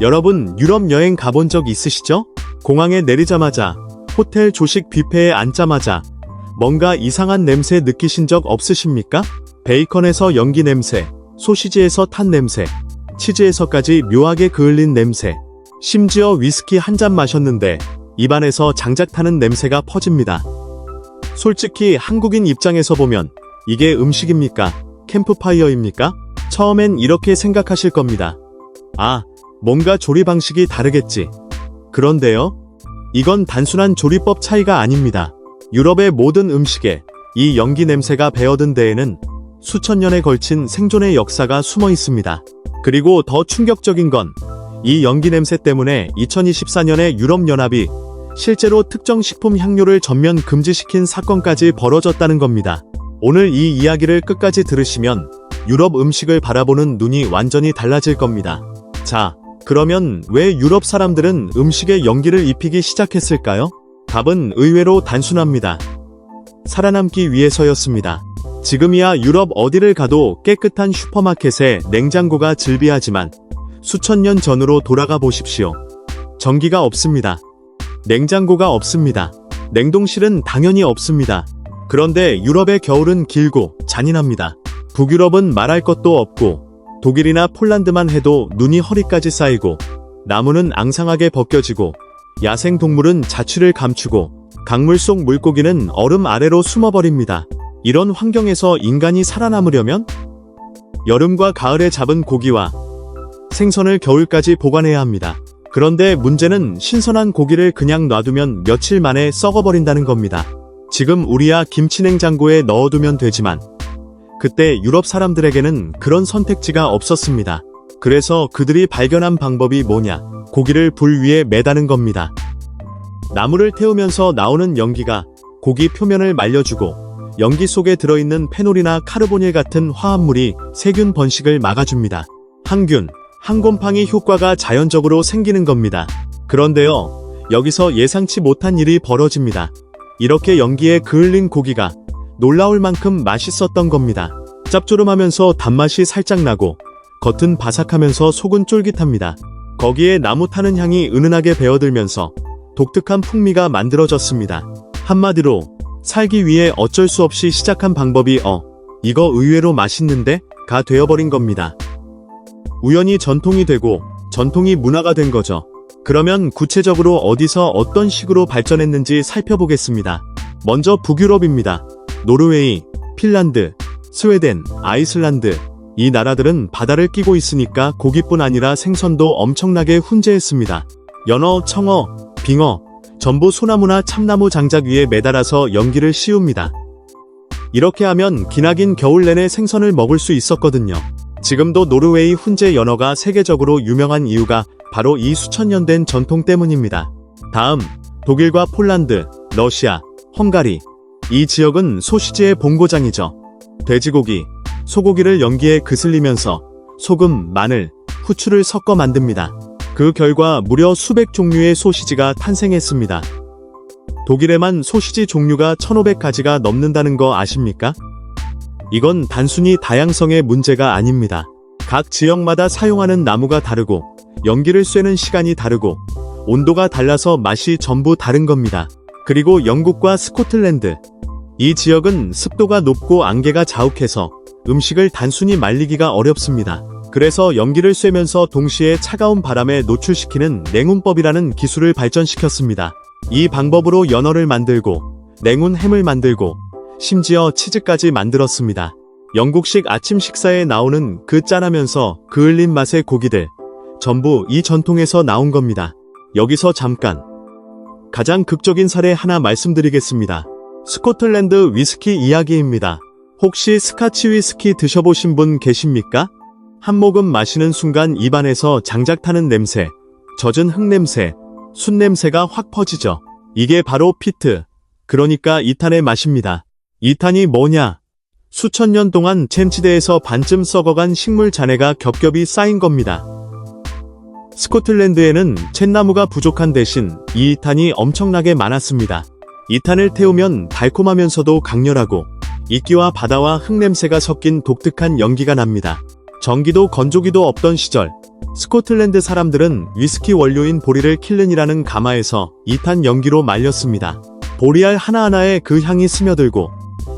여러분 유럽 여행 가본 적 있으시죠? 공항에 내리자마자 호텔 조식 뷔페에 앉자마자 뭔가 이상한 냄새 느끼신 적 없으십니까? 베이컨에서 연기 냄새, 소시지에서 탄 냄새, 치즈에서까지 묘하게 그을린 냄새, 심지어 위스키 한 잔 마셨는데 입안에서 장작 타는 냄새가 퍼집니다. 솔직히 한국인 입장에서 보면 이게 음식입니까? 캠프파이어입니까? 처음엔 이렇게 생각하실 겁니다. 아, 뭔가 조리 방식이 다르겠지. 그런데요, 이건 단순한 조리법 차이가 아닙니다. 유럽의 모든 음식에 이 연기 냄새가 배어든 데에는 수천 년에 걸친 생존의 역사가 숨어 있습니다. 그리고 더 충격적인 건 이 연기 냄새 때문에 2024년에 유럽연합이 실제로 특정 식품 향료를 전면 금지시킨 사건까지 벌어졌다는 겁니다. 오늘 이 이야기를 끝까지 들으시면 유럽 음식을 바라보는 눈이 완전히 달라질 겁니다. 자, 그러면 왜 유럽 사람들은 음식에 연기를 입히기 시작했을까요? 답은 의외로 단순합니다. 살아남기 위해서였습니다. 지금이야 유럽 어디를 가도 깨끗한 슈퍼마켓에 냉장고가 즐비하지만 수천 년 전으로 돌아가 보십시오. 전기가 없습니다. 냉장고가 없습니다. 냉동실은 당연히 없습니다. 그런데 유럽의 겨울은 길고 잔인합니다. 북유럽은 말할 것도 없고 독일이나 폴란드만 해도 눈이 허리까지 쌓이고 나무는 앙상하게 벗겨지고 야생동물은 자취를 감추고 강물 속 물고기는 얼음 아래로 숨어버립니다. 이런 환경에서 인간이 살아남으려면 여름과 가을에 잡은 고기와 생선을 겨울까지 보관해야 합니다. 그런데 문제는 신선한 고기를 그냥 놔두면 며칠 만에 썩어버린다는 겁니다. 지금 우리야 김치냉장고에 넣어두면 되지만 그때 유럽 사람들에게는 그런 선택지가 없었습니다. 그래서 그들이 발견한 방법이 뭐냐? 고기를 불 위에 매다는 겁니다. 나무를 태우면서 나오는 연기가 고기 표면을 말려주고 연기 속에 들어있는 페놀이나 카르보닐 같은 화합물이 세균 번식을 막아줍니다. 항균, 항곰팡이 효과가 자연적으로 생기는 겁니다. 그런데요, 여기서 예상치 못한 일이 벌어집니다. 이렇게 연기에 그을린 고기가 놀라울 만큼 맛있었던 겁니다. 짭조름하면서 단맛이 살짝 나고 겉은 바삭하면서 속은 쫄깃합니다. 거기에 나무 타는 향이 은은하게 배어들면서 독특한 풍미가 만들어졌습니다. 한마디로 살기 위해 어쩔 수 없이 시작한 방법이 이거 의외로 맛있는데? 가 되어버린 겁니다. 우연히 전통이 되고 전통이 문화가 된 거죠. 그러면 구체적으로 어디서 어떤 식으로 발전했는지 살펴보겠습니다. 먼저 북유럽입니다. 노르웨이, 핀란드, 스웨덴, 아이슬란드. 이 나라들은 바다를 끼고 있으니까 고기뿐 아니라 생선도 엄청나게 훈제했습니다. 연어, 청어, 빙어, 전부 소나무나 참나무 장작 위에 매달아서 연기를 씌웁니다. 이렇게 하면 기나긴 겨울 내내 생선을 먹을 수 있었거든요. 지금도 노르웨이 훈제 연어가 세계적으로 유명한 이유가 바로 이 수천 년 된 전통 때문입니다. 다음, 독일과 폴란드, 러시아, 헝가리. 이 지역은 소시지의 본고장이죠. 돼지고기, 소고기를 연기에 그슬리면서 소금, 마늘, 후추를 섞어 만듭니다. 그 결과 무려 수백 종류의 소시지가 탄생했습니다. 독일에만 소시지 종류가 1500가지가 넘는다는 거 아십니까? 이건 단순히 다양성의 문제가 아닙니다. 각 지역마다 사용하는 나무가 다르고 연기를 쐬는 시간이 다르고 온도가 달라서 맛이 전부 다른 겁니다. 그리고 영국과 스코틀랜드. 이 지역은 습도가 높고 안개가 자욱해서 음식을 단순히 말리기가 어렵습니다. 그래서 연기를 쐬면서 동시에 차가운 바람에 노출시키는 냉운법이라는 기술을 발전시켰습니다. 이 방법으로 연어를 만들고 냉운 햄을 만들고 심지어 치즈까지 만들었습니다. 영국식 아침 식사에 나오는 그 짠하면서 그을린 맛의 고기들 전부 이 전통에서 나온 겁니다. 여기서 잠깐 가장 극적인 사례 하나 말씀드리겠습니다. 스코틀랜드 위스키 이야기입니다. 혹시 스카치 위스키 드셔보신 분 계십니까? 한 모금 마시는 순간 입안에서 장작 타는 냄새, 젖은 흙냄새, 숯냄새가 확 퍼지죠. 이게 바로 피트, 그러니까 2탄의 맛입니다. 2탄이 뭐냐? 수천 년 동안 챔치대에서 반쯤 썩어간 식물 잔해가 겹겹이 쌓인 겁니다. 스코틀랜드에는 잿나무가 부족한 대신 이 2탄이 엄청나게 많았습니다. 2탄을 태우면 달콤하면서도 강렬하고 이끼와 바다와 흙냄새가 섞인 독특한 연기가 납니다. 전기도 건조기도 없던 시절, 스코틀랜드 사람들은 위스키 원료인 보리를 킬른이라는 가마에서 2탄 연기로 말렸습니다. 보리알 하나하나에 그 향이 스며들고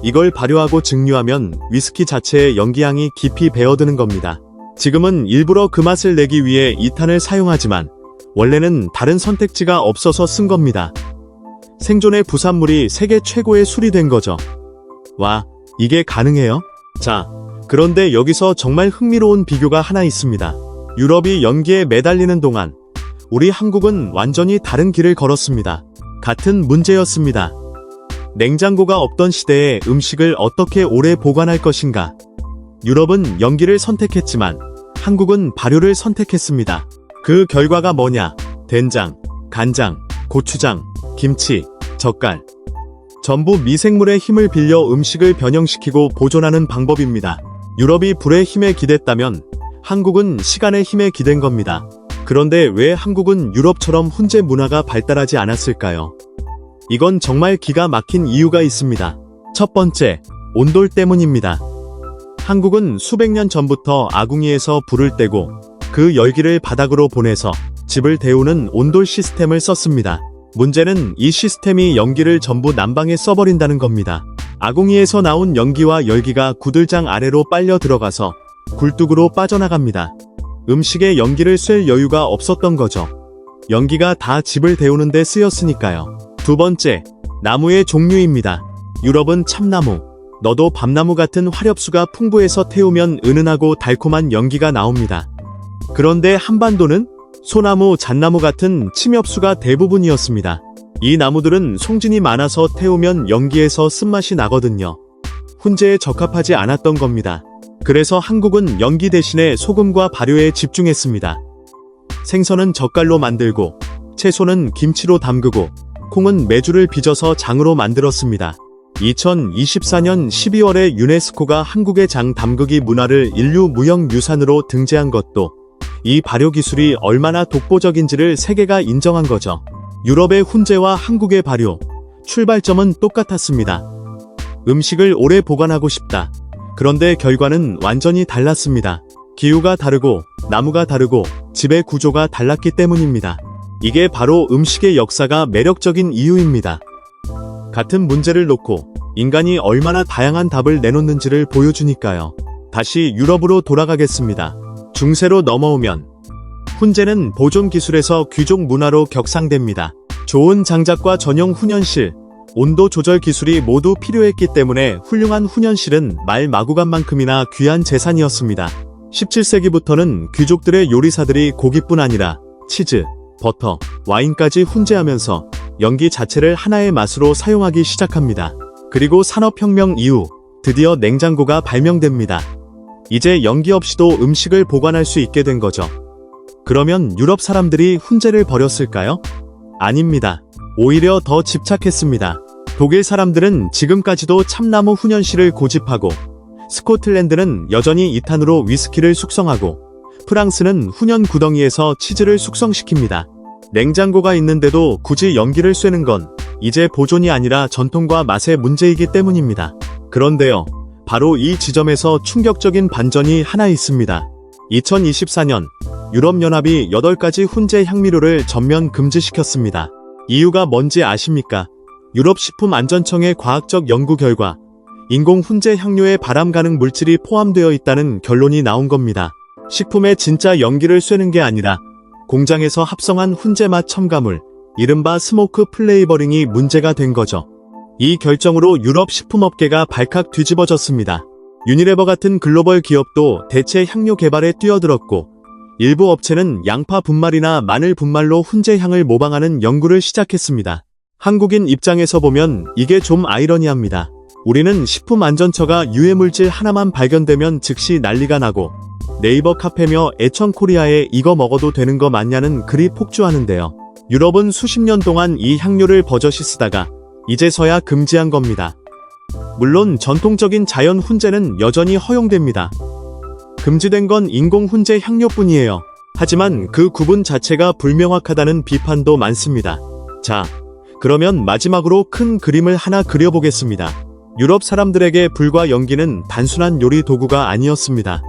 이걸 발효하고 증류하면 위스키 자체의 연기향이 깊이 배어드는 겁니다. 지금은 일부러 그 맛을 내기 위해 2탄을 사용하지만 원래는 다른 선택지가 없어서 쓴 겁니다. 생존의 부산물이 세계 최고의 술이 된 거죠. 와, 이게 가능해요? 자, 그런데 여기서 정말 흥미로운 비교가 하나 있습니다. 유럽이 연기에 매달리는 동안 우리 한국은 완전히 다른 길을 걸었습니다. 같은 문제였습니다. 냉장고가 없던 시대에 음식을 어떻게 오래 보관할 것인가? 유럽은 연기를 선택했지만 한국은 발효를 선택했습니다. 그 결과가 뭐냐? 된장, 간장, 고추장, 김치, 젓갈. 전부 미생물의 힘을 빌려 음식을 변형시키고 보존하는 방법입니다. 유럽이 불의 힘에 기댔다면 한국은 시간의 힘에 기댄 겁니다. 그런데 왜 한국은 유럽처럼 훈제 문화가 발달하지 않았을까요? 이건 정말 기가 막힌 이유가 있습니다. 첫 번째, 온돌 때문입니다. 한국은 수백 년 전부터 아궁이에서 불을 떼고 그 열기를 바닥으로 보내서 집을 데우는 온돌 시스템을 썼습니다. 문제는 이 시스템이 연기를 전부 난방에 써버린다는 겁니다. 아궁이에서 나온 연기와 열기가 구들장 아래로 빨려 들어가서 굴뚝으로 빠져나갑니다. 음식에 연기를 쐴 여유가 없었던 거죠. 연기가 다 집을 데우는 데 쓰였으니까요. 두 번째, 나무의 종류입니다. 유럽은 참나무, 너도 밤나무 같은 화렵수가 풍부해서 태우면 은은하고 달콤한 연기가 나옵니다. 그런데 한반도는 소나무, 잣나무 같은 침엽수가 대부분이었습니다. 이 나무들은 송진이 많아서 태우면 연기에서 쓴맛이 나거든요. 훈제에 적합하지 않았던 겁니다. 그래서 한국은 연기 대신에 소금과 발효에 집중했습니다. 생선은 젓갈로 만들고, 채소는 김치로 담그고, 콩은 메주를 빚어서 장으로 만들었습니다. 2024년 12월에 유네스코가 한국의 장 담그기 문화를 인류 무형유산으로 등재한 것도 이 발효 기술이 얼마나 독보적인지를 세계가 인정한 거죠. 유럽의 훈제와 한국의 발효, 출발점은 똑같았습니다. 음식을 오래 보관하고 싶다. 그런데 결과는 완전히 달랐습니다. 기후가 다르고 나무가 다르고 집의 구조가 달랐기 때문입니다. 이게 바로 음식의 역사가 매력적인 이유입니다. 같은 문제를 놓고 인간이 얼마나 다양한 답을 내놓는지를 보여주니까요. 다시 유럽으로 돌아가겠습니다. 중세로 넘어오면 훈제는 보존 기술에서 귀족 문화로 격상됩니다. 좋은 장작과 전용 훈연실, 온도 조절 기술이 모두 필요했기 때문에 훌륭한 훈연실은 말 마구간만큼이나 귀한 재산이었습니다. 17세기부터는 귀족들의 요리사들이 고기뿐 아니라 치즈, 버터, 와인까지 훈제하면서 연기 자체를 하나의 맛으로 사용하기 시작합니다. 그리고 산업혁명 이후 드디어 냉장고가 발명됩니다. 이제 연기 없이도 음식을 보관할 수 있게 된 거죠. 그러면 유럽 사람들이 훈제를 버렸을까요? 아닙니다. 오히려 더 집착했습니다. 독일 사람들은 지금까지도 참나무 훈연실을 고집하고, 스코틀랜드는 여전히 2탄으로 위스키를 숙성하고, 프랑스는 훈연 구덩이에서 치즈를 숙성시킵니다. 냉장고가 있는데도 굳이 연기를 쐬는 건 이제 보존이 아니라 전통과 맛의 문제이기 때문입니다. 그런데요, 바로 이 지점에서 충격적인 반전이 하나 있습니다. 2024년 유럽연합이 8가지 훈제 향미료를 전면 금지시켰습니다. 이유가 뭔지 아십니까? 유럽식품안전청의 과학적 연구 결과 인공 훈제 향료에 발암 가능 물질이 포함되어 있다는 결론이 나온 겁니다. 식품에 진짜 연기를 쐬는 게 아니라 공장에서 합성한 훈제맛 첨가물, 이른바 스모크 플레이버링이 문제가 된 거죠. 이 결정으로 유럽 식품업계가 발칵 뒤집어졌습니다. 유니레버 같은 글로벌 기업도 대체 향료 개발에 뛰어들었고, 일부 업체는 양파 분말이나 마늘 분말로 훈제 향을 모방하는 연구를 시작했습니다. 한국인 입장에서 보면 이게 좀 아이러니합니다. 우리는 식품안전처가 유해물질 하나만 발견되면 즉시 난리가 나고, 네이버 카페며 애청코리아에 이거 먹어도 되는 거 맞냐는 글이 폭주하는데요. 유럽은 수십 년 동안 이 향료를 버젓이 쓰다가 이제서야 금지한 겁니다. 물론 전통적인 자연 훈제는 여전히 허용됩니다. 금지된 건 인공 훈제 향료뿐이에요. 하지만 그 구분 자체가 불명확하다는 비판도 많습니다. 자, 그러면 마지막으로 큰 그림을 하나 그려보겠습니다. 유럽 사람들에게 불과 연기는 단순한 요리 도구가 아니었습니다.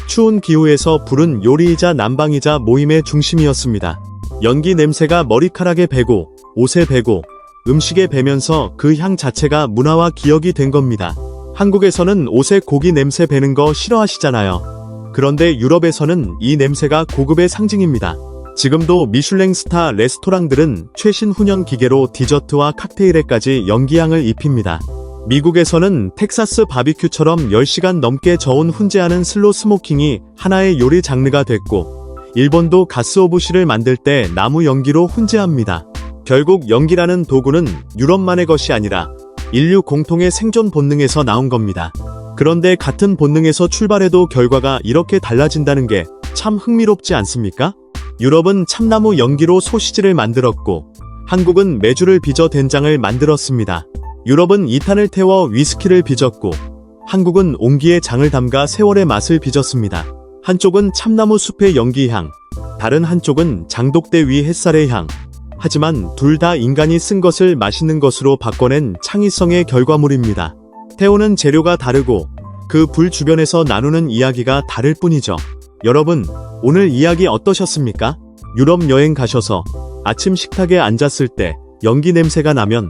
추운 기후에서 부른 요리이자 난방이자 모임의 중심이었습니다. 연기 냄새가 머리카락에 배고, 옷에 배고, 음식에 배면서 그 향 자체가 문화와 기억이 된 겁니다. 한국에서는 옷에 고기 냄새 배는 거 싫어하시잖아요. 그런데 유럽에서는 이 냄새가 고급의 상징입니다. 지금도 미슐랭 스타 레스토랑들은 최신 훈연 기계로 디저트와 칵테일에까지 연기향을 입힙니다. 미국에서는 텍사스 바비큐처럼 10시간 넘게 저온 훈제하는 슬로 스모킹이 하나의 요리 장르가 됐고, 일본도 가스오부시를 만들 때 나무 연기로 훈제합니다. 결국 연기라는 도구는 유럽만의 것이 아니라 인류 공통의 생존 본능에서 나온 겁니다. 그런데 같은 본능에서 출발해도 결과가 이렇게 달라진다는 게 참 흥미롭지 않습니까? 유럽은 참나무 연기로 소시지를 만들었고, 한국은 메주를 빚어 된장을 만들었습니다. 유럽은 2탄을 태워 위스키를 빚었고, 한국은 옹기에 장을 담가 세월의 맛을 빚었습니다. 한쪽은 참나무 숲의 연기향, 다른 한쪽은 장독대 위 햇살의 향. 하지만 둘 다 인간이 쓴 것을 맛있는 것으로 바꿔낸 창의성의 결과물입니다. 태우는 재료가 다르고 그 불 주변에서 나누는 이야기가 다를 뿐이죠. 여러분, 오늘 이야기 어떠셨습니까? 유럽 여행 가셔서 아침 식탁에 앉았을 때 연기 냄새가 나면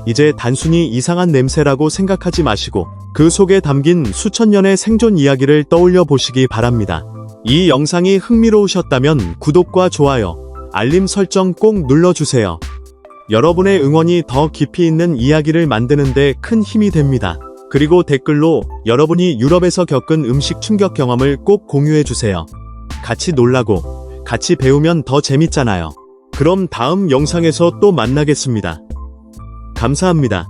이제 단순히 이상한 냄새라고 생각하지 마시고 그 속에 담긴 수천 년의 생존 이야기를 떠올려 보시기 바랍니다. 이 영상이 흥미로우셨다면 구독과 좋아요, 알림 설정 꼭 눌러주세요. 여러분의 응원이 더 깊이 있는 이야기를 만드는 데 큰 힘이 됩니다. 그리고 댓글로 여러분이 유럽에서 겪은 음식 충격 경험을 꼭 공유해주세요. 같이 놀라고 같이 배우면 더 재밌잖아요. 그럼 다음 영상에서 또 만나겠습니다. 감사합니다.